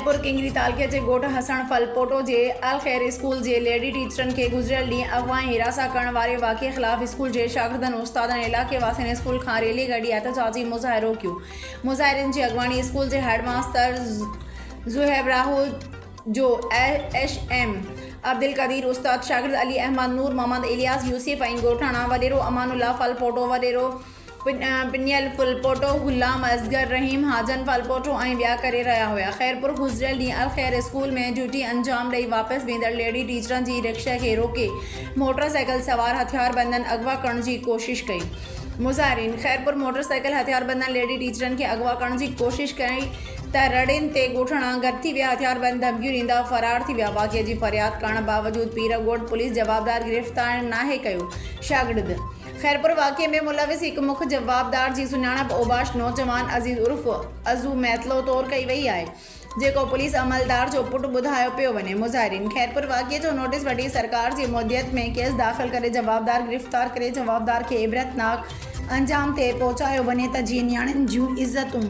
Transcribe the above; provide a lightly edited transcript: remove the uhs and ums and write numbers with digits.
खैरपुर किंगरी तालुके जे ॻोठ हसण फलपोटो जे अल ख़ैर स्कूल जे लेडी टीचरनि खे गुज़िरियल ॾींहुं अगवा हिरासा करण वारे वाक़िए ख़िलाफ़ स्कूल जे शागिर्दनि उस्तादनि इलाइक़े वासियुनि स्कूल खां रैली कढी एहतजाजी मुज़ाहिरो कयो। मुज़ाहिरनि जी अॻवानी स्कूल जे हेडमास्टर ज़ुहैब राहुल जो HM अब्दुल कदीर उस्ताद शागिर्द अली अहमद नूर मोहम्मद इलियास यूसुफ ऐं ॻोठाणा वॾेरो अमानुल्ला फलपोटो वॾेरो पिनियल फलपोटो गुलाम असगर रहीम हाजन फलपोटो ऐं ॿिया करे रहिया हुआ। खैरपुर गुज़िरियल ॾींहुं अल ख़ैर स्कूल में ड्यूटी अंजाम ॾेई वापसि वेंदड़ लेडी टीचरनि जी रिक्शा खे रोके मोटरसाइकिल सवार हथियारबंदनि अगवा करण जी कोशिश कई। मुज़ाहिरीन खैरपुर मोटरसाइकिल हथियारबंदनि लेडी टीचरनि खे अगवा करण जी कोशिश कई त रड़ियुनि ते ॻोठणा गॾु थी विया हथियारबंद धमकियूं ॾींदा फरार थी विया। वाक़िए जी फ़रियाद करण बावजूदि पीरगोट पुलिस जवाबदार गिरफ़्तार नाहे कयो। शागिर्द खैरपुर वाक़िए में मुलविस हिकु मुख्य जवाबदार जी सुञाणप ओबाश नौजवान अज़ीज़ उर्फ़ अज़ू मैतलो तौरु कई वई आहे, जेको पुलिस अमलदार जो पुटु ॿुधायो पियो वञे। मुज़ाहिरीन खैरपुर वाक़िए जो नोटिस वठी सरकार जी मुद्दियत में केस दाख़िल करे जवाबदार गिरफ़्तार करे जवाबदार खे इबरतनाक अंजाम ते पहुचायो वञे त जीअं नियाणियुनि जूं इज़तूं